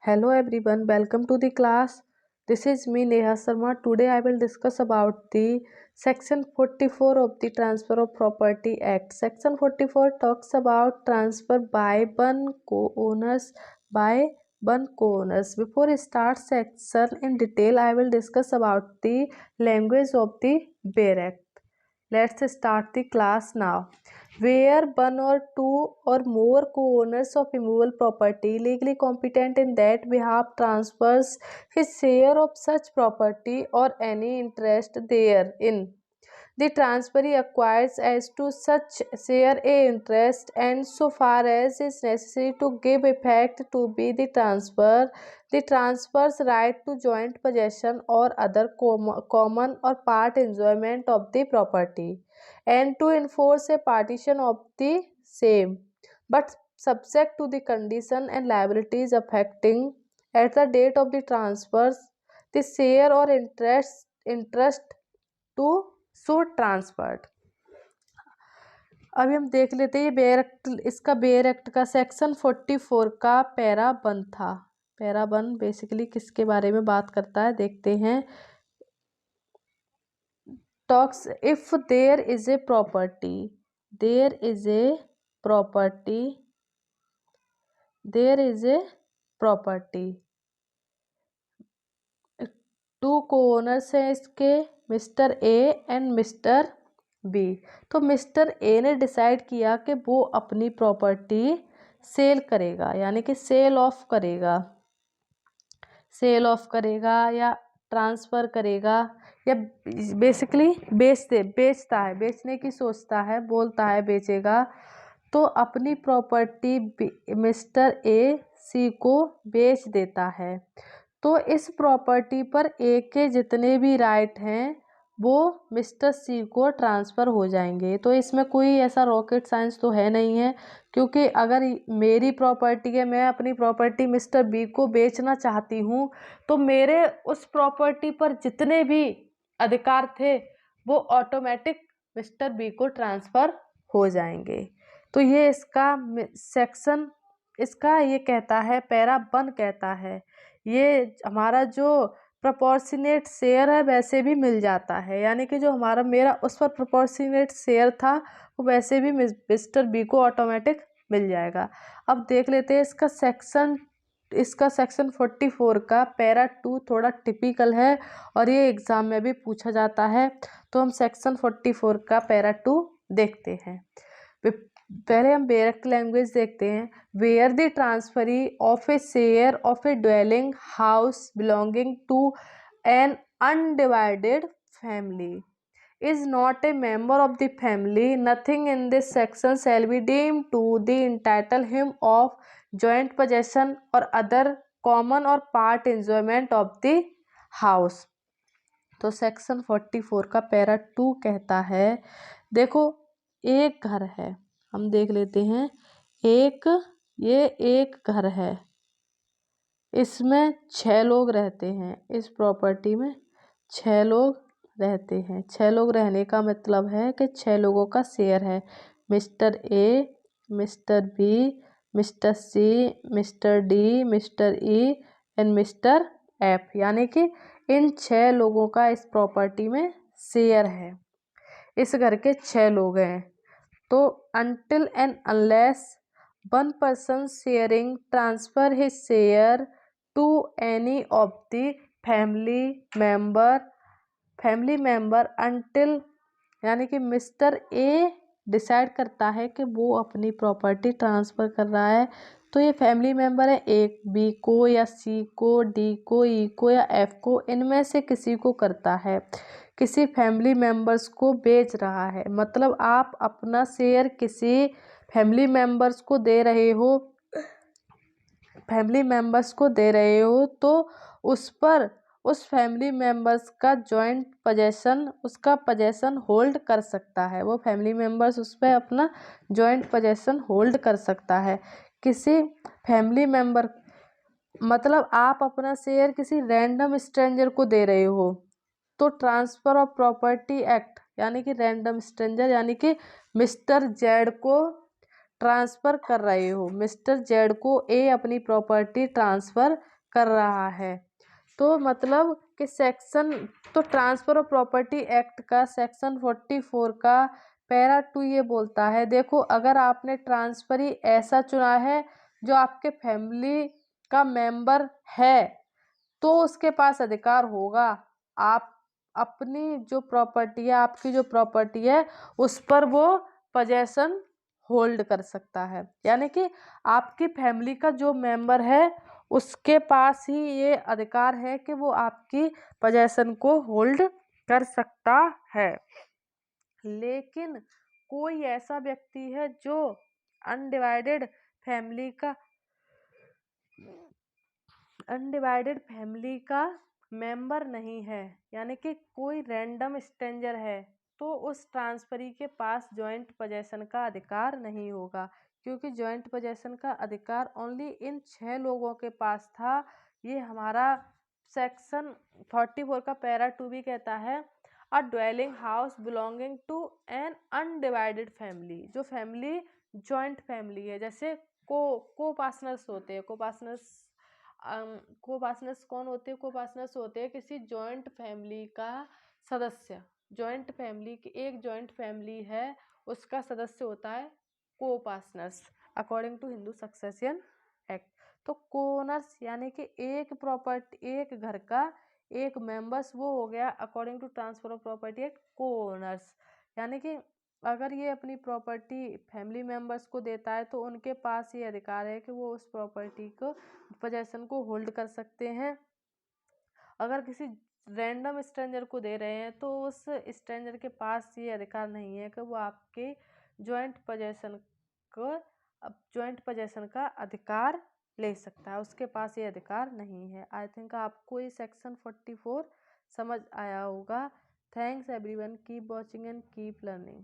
Hello everyone, welcome to the class. This is me Neha Sharma. Today I will discuss about the section 44 of the Transfer of Property Act. Section 44 talks about transfer by one co-owners Before I start section in detail, I will discuss about the language of the BEAR Act. Let's start the class now. Where one or two or more co-owners of immovable property legally competent in that behalf transfers his share of such property or any interest therein, the transferee acquires as to such share a interest, and so far as is necessary to give effect to be the transfer's right to joint possession or other common or part enjoyment of the property, and to enforce a partition of the same, but subject to the condition and liabilities affecting at the date of the transfers the share or interest to so transferred. अभी हम देख लेते हैं ये bare act, इसका bare act का section 44 का para 1 था। पैरा 1 बेसिकली किसके बारे में बात करता है देखते हैं। Talks if there is a property two co-owners हैं इसके, mister A and mister B. तो मिस्टर ए ने डिसाइड किया कि वो अपनी प्रॉपर्टी सेल करेगा, यानी कि सेल ऑफ करेगा या ट्रांसफ़र करेगा या बेसिकली बेचता है, बेचने की सोचता है, बोलता है बेचेगा। तो अपनी प्रॉपर्टी मिस्टर ए सी को बेच देता है। तो इस प्रॉपर्टी पर ए के जितने भी राइट हैं वो मिस्टर सी को ट्रांसफ़र हो जाएंगे। तो इसमें कोई ऐसा रॉकेट साइंस तो है नहीं है, क्योंकि अगर मेरी प्रॉपर्टी है, मैं अपनी प्रॉपर्टी मिस्टर बी को बेचना चाहती हूँ, तो मेरे उस प्रॉपर्टी पर जितने भी अधिकार थे वो ऑटोमेटिक मिस्टर बी को ट्रांसफ़र हो जाएंगे। तो ये इसका सेक्शन ये कहता है, पैरा 1 कहता है ये हमारा जो प्रोपोर्शनेट शेयर है वैसे भी मिल जाता है, यानी कि जो मेरा उस पर प्रोपोर्शनेट शेयर था वो वैसे भी मिस्टर बी को ऑटोमेटिक मिल जाएगा। अब देख लेते हैं इसका सेक्शन 44 का पैरा 2 थोड़ा टिपिकल है और ये एग्ज़ाम में भी पूछा जाता है। तो हम सेक्शन 44 का पैरा 2 देखते हैं। पहले हम बेयर एक्ट लैंग्वेज देखते हैं। Where the transferee of a share of a dwelling house belonging to an undivided family is not a member of the family, nothing in this section shall be deemed to the entitle him of joint possession or other common or part enjoyment of the house। तो section 44 का para 2 कहता है, देखो एक घर है, हम देख लेते हैं। ये एक घर है, इसमें 6 लोग रहते हैं, इस प्रॉपर्टी में 6 लोग रहते हैं। 6 लोग रहने का मतलब है कि 6 लोगों का शेयर है। Mister A, mister B, mister C, mister D, mister E and mister F, यानी कि इन 6 लोगों का इस प्रॉपर्टी में शेयर है। इस घर के 6 लोग हैं। तो until and unless one person sharing transfer his share to any of the family member until, यानी कि मिस्टर ए डिसाइड करता है कि वो अपनी प्रॉपर्टी ट्रांसफ़र कर रहा है। तो ये फैमिली मेम्बर है, एक बी को या सी को, डी को, ई को या एफ को, इनमें से किसी को करता है, किसी फैमिली मेम्बर्स को बेच रहा है। मतलब आप अपना शेयर किसी फैमिली मेम्बर्स को दे रहे हो, तो उस पर उस फैमिली मेम्बर्स का जॉइंट पोजेसन, उसका पोजेसन होल्ड कर सकता है। वो फैमिली मेम्बर्स उस पर अपना जॉइंट पोजेसन होल्ड कर सकता है। किसी फैमिली मेम्बर मतलब आप अपना शेयर किसी रैंडम स्ट्रेंजर को दे रहे हो, तो ट्रांसफ़र ऑफ प्रॉपर्टी एक्ट, यानी कि रैंडम स्ट्रेंजर यानी कि मिस्टर जेड को ट्रांसफ़र कर रहे हो, मिस्टर जेड को ए अपनी प्रॉपर्टी ट्रांसफ़र कर रहा है। तो मतलब कि ट्रांसफ़र ऑफ प्रॉपर्टी एक्ट का सेक्शन 44 का पैरा 2 ये बोलता है, देखो अगर आपने ट्रांसफरी ऐसा चुना है जो आपके फैमिली का मेंबर है तो उसके पास अधिकार होगा। आप अपनी जो प्रॉपर्टी है, आपकी जो प्रॉपर्टी है उस पर वो पोजेसन होल्ड कर सकता है, यानी कि आपकी फैमिली का जो मेंबर है उसके पास ही ये अधिकार है कि वो आपकी पोजेसन को होल्ड कर सकता है। लेकिन कोई ऐसा व्यक्ति है जो अनडिवाइडेड फैमिली का मेंबर नहीं है, यानी कि कोई रैंडम स्ट्रेंजर है, तो उस ट्रांसफरी के पास जॉइंट पोजेसन का अधिकार नहीं होगा, क्योंकि जॉइंट पोजेसन का अधिकार ओनली इन 6 लोगों के पास था। ये हमारा सेक्शन 44 का पैरा 2 भी कहता है, a dwelling house belonging to an undivided family, जो फैमिली जॉइंट फैमिली है, जैसे को-पार्टनर्स होते हैं। को-पार्टनर्स कौन होते हैं? को-पार्टनर्स होते हैं किसी जॉइंट फैमिली का सदस्य। जॉइंट फैमिली की एक जॉइंट फैमिली है, उसका सदस्य होता है co-partners according to Hindu succession act. तो कोनर्स यानी कि एक प्रॉपर्टी, एक घर का एक मेंबर्स, वो हो गया according to transfer of property act co-owners. यानी कि अगर ये अपनी प्रॉपर्टी फैमिली मेंबर्स को देता है तो उनके पास ये अधिकार है कि वो उस प्रॉपर्टी को पोजेसन को होल्ड कर सकते हैं। अगर किसी रैंडम स्ट्रेंजर को दे रहे हैं तो उस स्ट्रेंजर के पास ये अधिकार नहीं है कि वो आपके जॉइंट पोजेसन का अधिकार ले सकता है, उसके पास ये अधिकार नहीं है। आई थिंक आपको ये सेक्शन 44 समझ आया होगा। Thanks everyone, keep watching and keep learning.